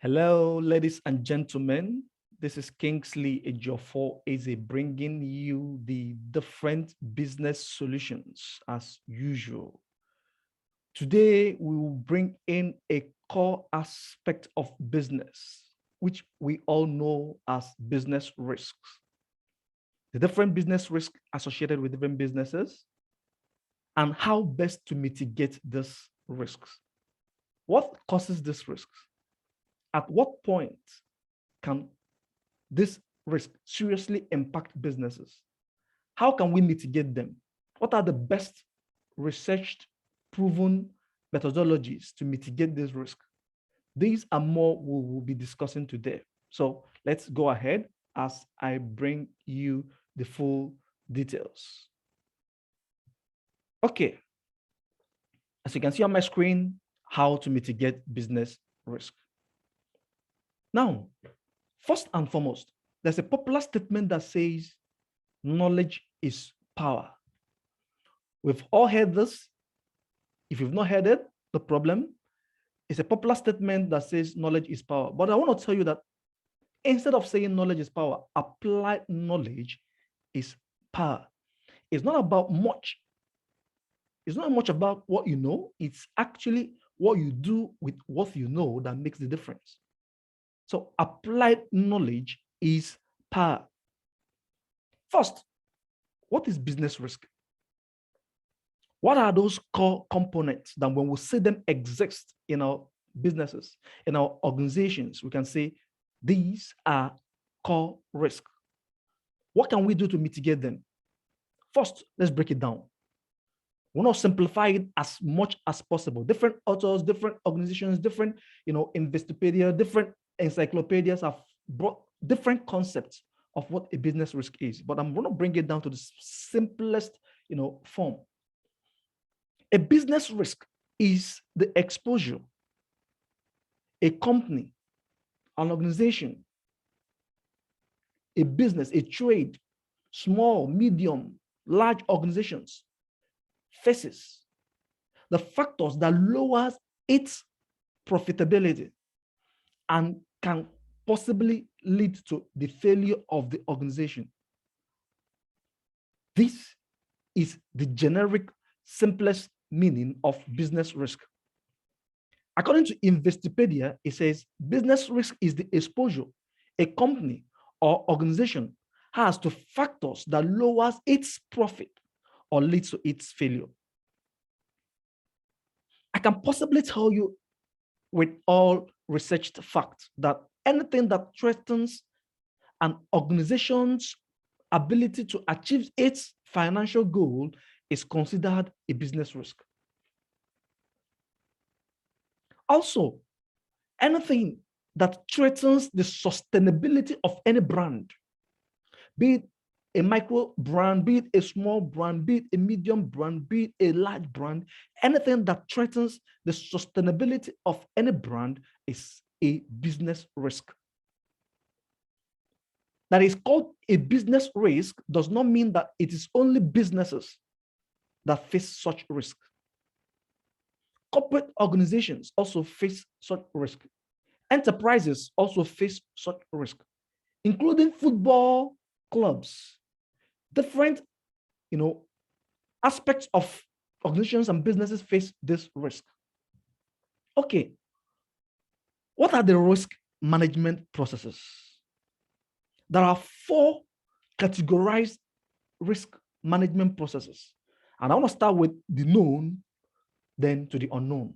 Hello, ladies and gentlemen. This is Kingsley Ejiofor Eze bringing you the different business solutions as usual. Today, we will bring in a core aspect of business, which we all know as business risks. The different business risks associated with different businesses and how best to mitigate these risks. What causes these risks? At what point can this risk seriously impact businesses? How can we mitigate them? What are the best researched, proven methodologies to mitigate this risk? These are more we will be discussing today. So let's go ahead as I bring you the full details. Okay, as you can see on my screen, how to mitigate business risk. Now, first and foremost, there's a popular statement that says knowledge is power. We've all heard this. If you've not heard it, the problem is a popular statement that says knowledge is power. But I want to tell you that instead of saying knowledge is power, applied knowledge is power. It's not about much. It's not much about what you know. It's actually what you do with what you know that makes the difference. So applied knowledge is power. First, what is business risk? What are those core components that when we see them exist in our businesses, in our organizations, we can say these are core risks. What can we do to mitigate them? First, let's break it down. We want to simplify it as much as possible. Different authors, different organizations, different, Investopedia, different encyclopedias have brought different concepts of what a business risk is, but I'm going to bring it down to the simplest, form. A business risk is the exposure a company, an organization, a business, a trade, small, medium, large organizations faces, the factors that lowers its profitability and can possibly lead to the failure of the organization. This is the generic, simplest meaning of business risk. According to Investopedia, it says business risk is the exposure a company or organization has to factors that lowers its profit or leads to its failure. I can possibly tell you with all researched facts that anything that threatens an organization's ability to achieve its financial goal is considered a business risk. Also, anything that threatens the sustainability of any brand, be it a micro brand, be it a small brand, be it a medium brand, be it a large brand, anything that threatens the sustainability of any brand is a business risk. That is called a business risk does not mean that it is only businesses that face such risk. Corporate organizations also face such risk. Enterprises also face such risk, including football clubs. Different, aspects of organizations and businesses face this risk. Okay, what are the risk management processes? There are 4 categorized risk management processes. And I want to start with the known, then to the unknown.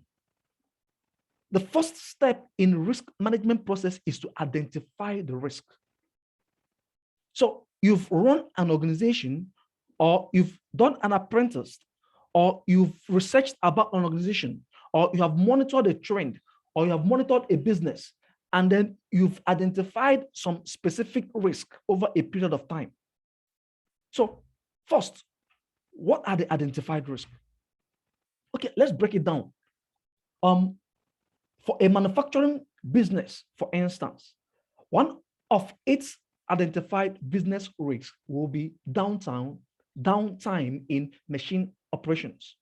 The first step in risk management process is to identify the risk. So you've run an organization, or you've done an apprentice, or you've researched about an organization, or you have monitored a trend, or you have monitored a business, and then you've identified some specific risk over a period of time. So first, what are the identified risks? Okay, let's break it down. For a manufacturing business, for instance, one of its identified business risks will be downtime in machine operations.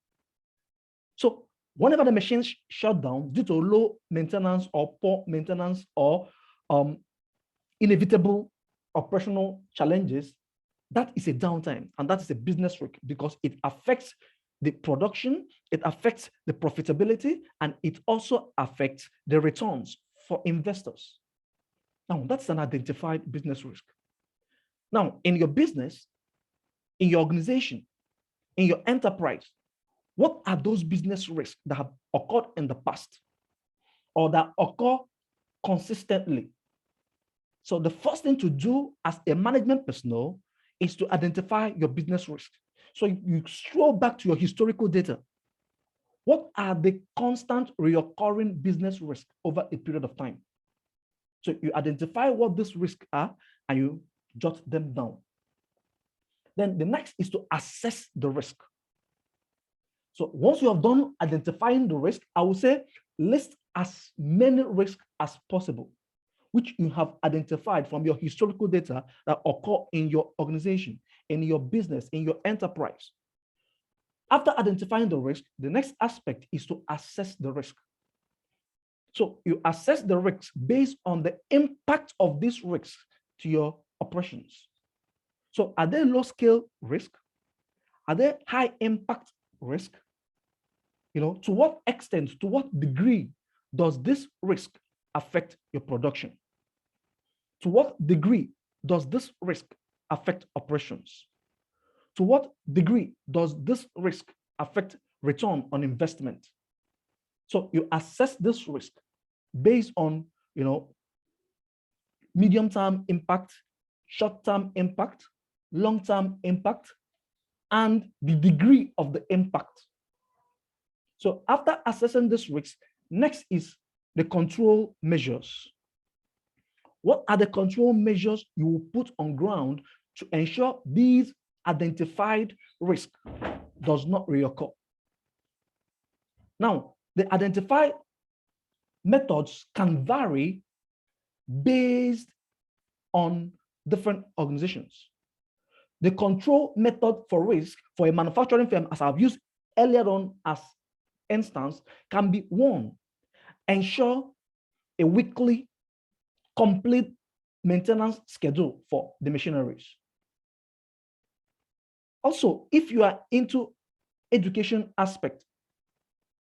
So Whenever the machines shut down due to low maintenance or poor maintenance or inevitable operational challenges, that is a downtime, and that is a business risk because it affects the production, it affects the profitability, and it also affects the returns for investors. Now, that's an identified business risk. Now, in your business, in your organization, in your enterprise, what are those business risks that have occurred in the past or that occur consistently? So the first thing to do as a management personnel is to identify your business risk. So you scroll back to your historical data. What are the constant recurring business risks over a period of time? So you identify what these risks are and you jot them down. Then the next is to assess the risk. So once you have done identifying the risk, I would say list as many risks as possible, which you have identified from your historical data that occur in your organization, in your business, in your enterprise. After identifying the risk, the next aspect is to assess the risk. So you assess the risks based on the impact of these risks to your operations. So are they low scale risk? Are they high impact risk? To what extent, to what degree does this risk affect your production? To what degree does this risk affect operations? To what degree does this risk affect return on investment? So you assess this risk based on, medium-term impact, short-term impact, long-term impact, and the degree of the impact. So after assessing this risk, next is the control measures. What are the control measures you will put on ground to ensure these identified risk does not reoccur? Now, the identified methods can vary based on different organizations. The control method for risk for a manufacturing firm, as I've used earlier on as instance, can be one, ensure a weekly complete maintenance schedule for the machineries. Also, if you are into education aspect,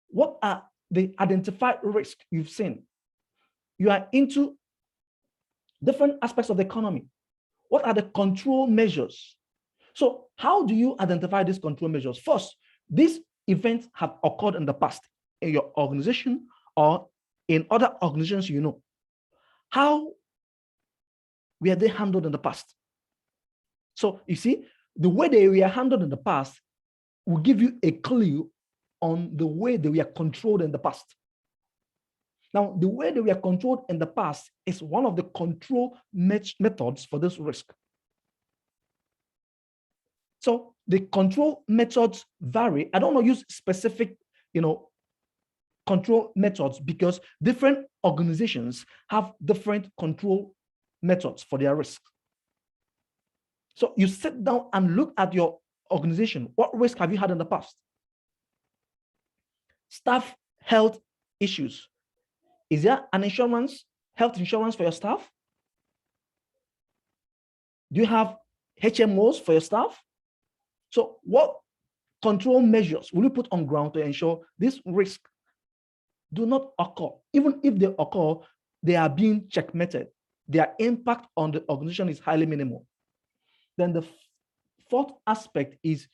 what are the identified risks you've seen? You are into different aspects of the economy. What are the control measures? So how do you identify these control measures? First, these events have occurred in the past in your organization or in other organizations you know. How were they handled in the past? So you see, the way they were handled in the past will give you a clue on the way they were controlled in the past. Now, the way they were controlled in the past is one of the control methods for this risk. So the control methods vary. I don't want to use specific, control methods because different organizations have different control methods for their risk. So you sit down and look at your organization. What risk have you had in the past? Staff health issues. Is there an health insurance for your staff? Do you have HMOs for your staff? So what control measures will you put on ground to ensure this risk do not occur? Even if they occur, they are being checkmated. Their impact on the organization is highly minimal. Then the fourth aspect is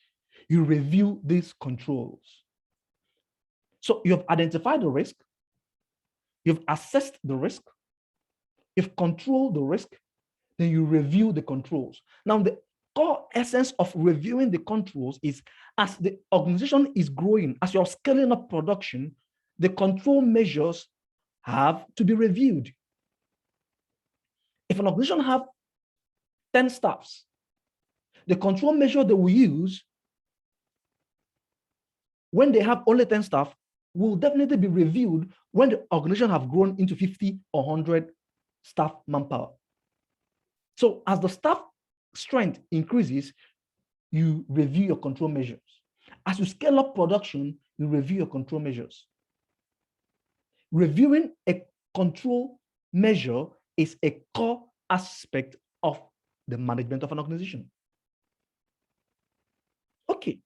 you review these controls. So you have identified the risk, you've assessed the risk, you've controlled the risk, then you review the controls. Now, the core essence of reviewing the controls is as the organization is growing, as you're scaling up production, the control measures have to be reviewed. If an organization have 10 staffs, the control measure they will use when they have only 10 staff will definitely be reviewed when the organization have grown into 50 or 100 staff manpower. So as the staff strength increases, you review your control measures. As you scale up production, you review your control measures. reviewing a control measure is a core aspect of the management of an organization. Okay.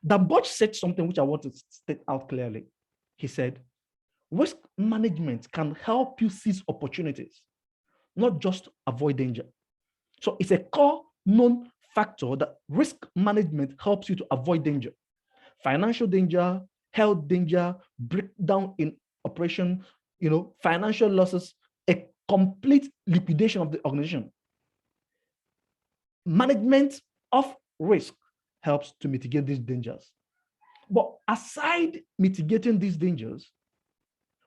Daboj said something which I want to state out clearly. He said, risk management can help you seize opportunities, not just avoid danger. So it's a core known factor that risk management helps you to avoid danger, financial danger, health danger, breakdown in operation, financial losses, a complete liquidation of the organization. Management of risk helps to mitigate these dangers. But aside mitigating these dangers,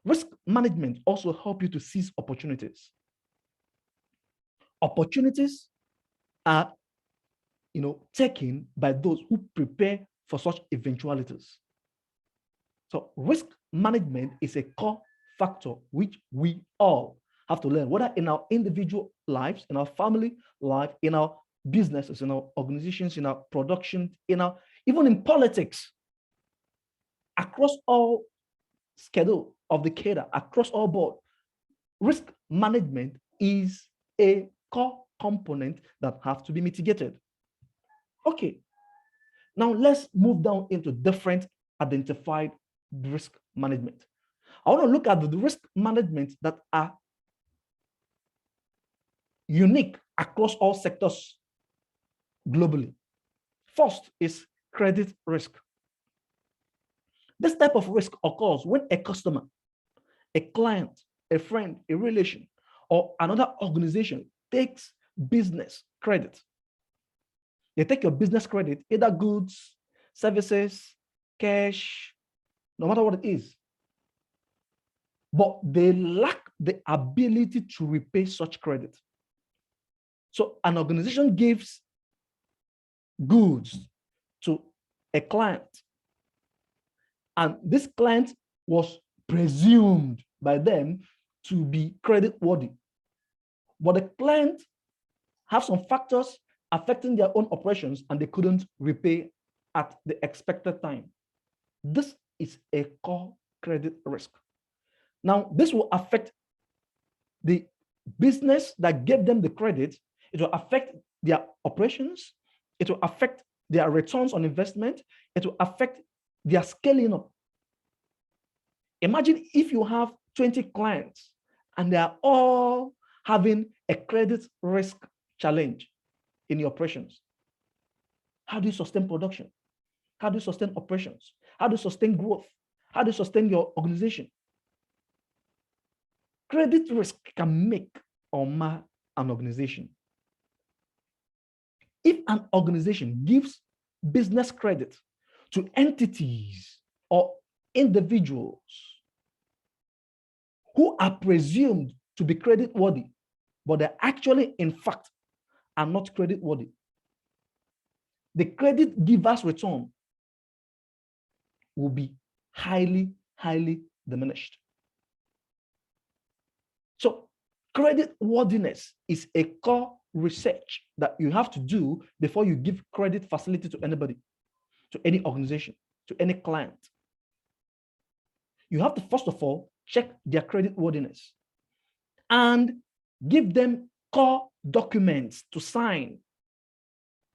risk management also helps you to seize opportunities. Opportunities are, taken by those who prepare for such eventualities. So risk management is a core factor which we all have to learn, whether in our individual lives, in our family life, in our businesses, in our organizations, in our production, even in politics, across all schedule of the cadre, across all board. Risk management is a core component that have to be mitigated. Okay, now let's move down into different identified risk management. I want to look at the risk management that are unique across all sectors globally. First is credit risk. This type of risk occurs when a customer, a client, a friend, a relation, or another organization takes business credit. They take your business credit, either goods, services, cash, no matter what it is. But they lack the ability to repay such credit. So an organization gives goods to a client, and this client was presumed by them to be credit worthy. But the client have some factors affecting their own operations and they couldn't repay at the expected time. This is a core credit risk. Now, this will affect the business that gave them the credit. It will affect their operations. It will affect their returns on investment. It will affect their scaling up. Imagine if you have 20 clients and they are all having a credit risk challenge in your operations. How do you sustain production? How do you sustain operations? How do you sustain growth? How do you sustain your organization? Credit risk can make or mar an organization. If an organization gives business credit to entities or individuals who are presumed to be credit worthy, but they actually, in fact, are not credit worthy, the credit giver's return will be highly, highly diminished. So credit worthiness is a core research that you have to do before you give credit facility to anybody, to any organization, to any client. You have to, first of all, check their credit worthiness and give them core documents to sign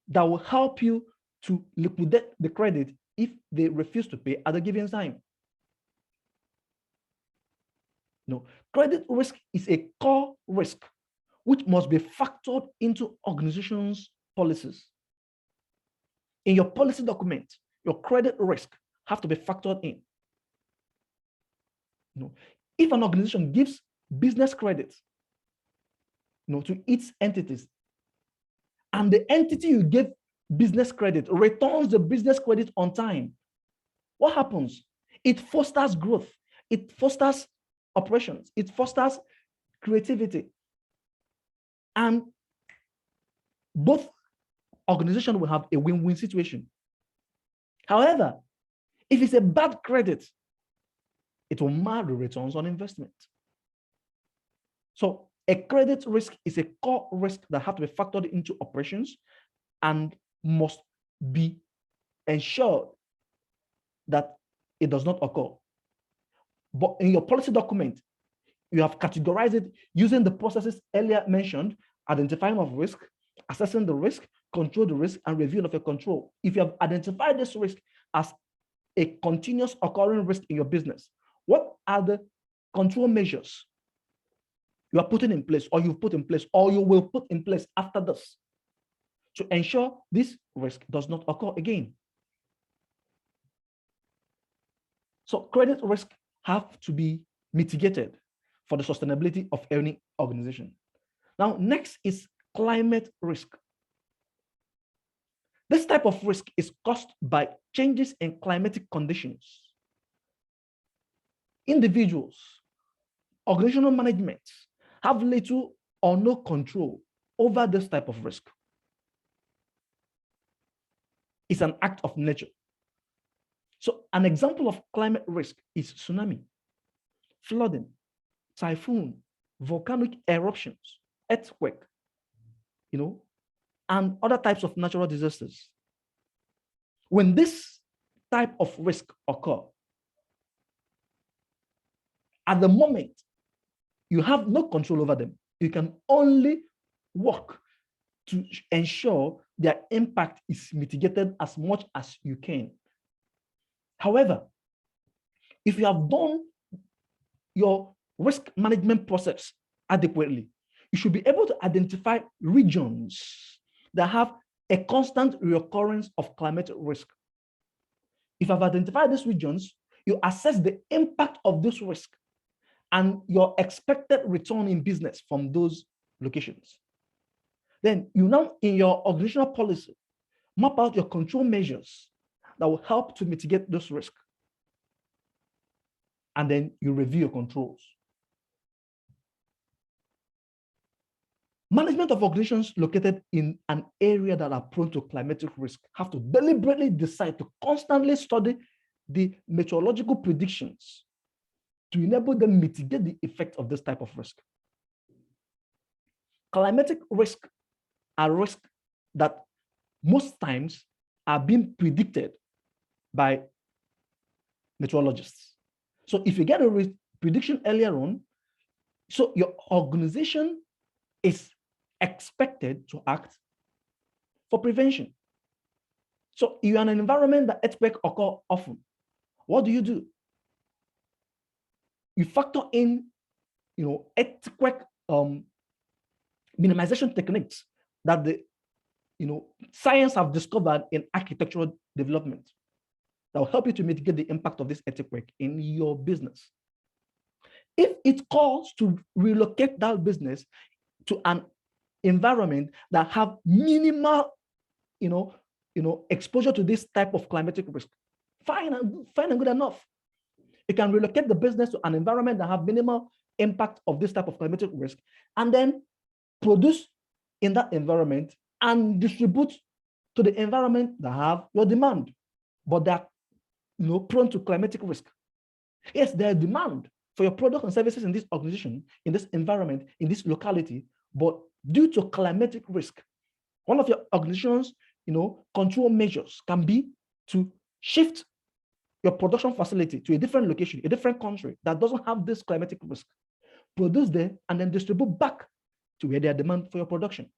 that will help you to liquidate the credit if they refuse to pay at a given time. No, credit risk is a core risk which must be factored into organizations' policies. In your policy document, your credit risk have to be factored in. No, if an organization gives business credit, to its entities, and the entity you gave business credit returns the business credit on time, what happens? It fosters growth. It fosters operations. It fosters creativity. And both organizations will have a win-win situation. However, if it's a bad credit, it will mar the returns on investment. So a credit risk is a core risk that have to be factored into operations and must be ensured that it does not occur. But in your policy document, you have categorized it using the processes earlier mentioned: identifying of risk, assessing the risk, control the risk, and reviewing of your control. If you have identified this risk as a continuous occurring risk in your business, what are the control measures you are putting in place, or you've put in place, or you will put in place after this to ensure this risk does not occur again? So credit risk have to be mitigated for the sustainability of any organization. Now, next is climate risk. This type of risk is caused by changes in climatic conditions. Individuals, organizational management have little or no control over this type of risk. It's an act of nature. So an example of climate risk is tsunami, flooding, typhoon, volcanic eruptions, earthquake, and other types of natural disasters. When this type of risk occur, at the moment, you have no control over them. You can only work to ensure their impact is mitigated as much as you can. However, if you have done your risk management process adequately, you should be able to identify regions that have a constant reoccurrence of climate risk. If I've identified these regions, you assess the impact of this risk and your expected return in business from those locations. Then you now, in your organizational policy, map out your control measures that will help to mitigate this risk. And then you review your controls. Management of organizations located in an area that are prone to climatic risk have to deliberately decide to constantly study the meteorological predictions to enable them mitigate the effect of this type of risk. Climatic risk are risks that most times are being predicted by meteorologists. So if you get a prediction earlier on, so your organization is expected to act for prevention. So you're in an environment that earthquakes occur often. What do? You factor in, earthquake minimization techniques that the science have discovered in architectural development that will help you to mitigate the impact of this earthquake in your business. If it calls to relocate that business to an environment that have minimal, exposure to this type of climatic risk, fine and good enough. You can relocate the business to an environment that have minimal impact of this type of climatic risk, and then produce in that environment and distribute to the environment that have your demand, but they're prone to climatic risk. Yes, there's demand for your products and services in this organization, in this environment, in this locality, but due to climatic risk, one of your organization's control measures can be to shift your production facility to a different location, a different country that doesn't have this climatic risk, produce there, and then distribute back to where there's demand for your production.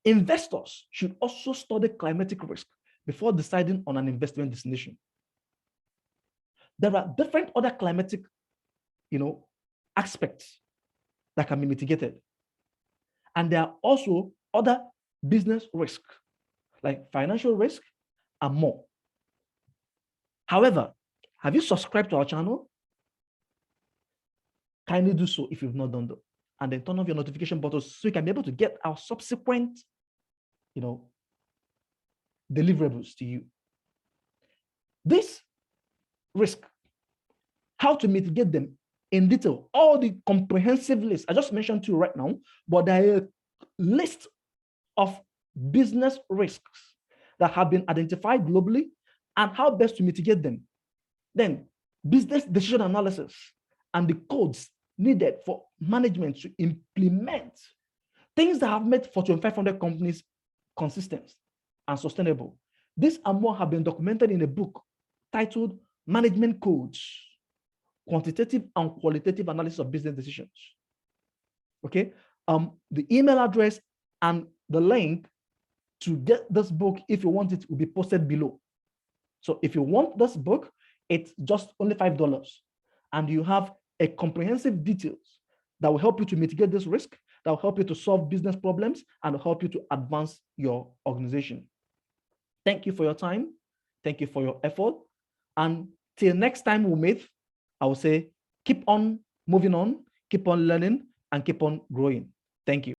Investors should also study climatic risk before deciding on an investment destination. There are different other climatic, aspects that can be mitigated. And there are also other business risks, like financial risk and more. However, have you subscribed to our channel? Kindly do so if you've not done that. And then turn off your notification button so you can be able to get our subsequent, deliverables to you. This risk, how to mitigate them in detail, all the comprehensive list I just mentioned to you right now, but there are a list of business risks that have been identified globally and how best to mitigate them. Then business decision analysis and the codes needed for management to implement things that have made Fortune 500 companies consistent and sustainable. This and more have been documented in a book titled Management Codes quantitative and qualitative analysis of business decisions. Okay. The email address and the link to get this book, if you want it, will be posted below. So if you want this book, it's just only $5. And you have a comprehensive details that will help you to mitigate this risk, that will help you to solve business problems, and will help you to advance your organization. Thank you for your time. Thank you for your effort. And till next time we meet, I will say, keep on moving on, keep on learning, and keep on growing. Thank you.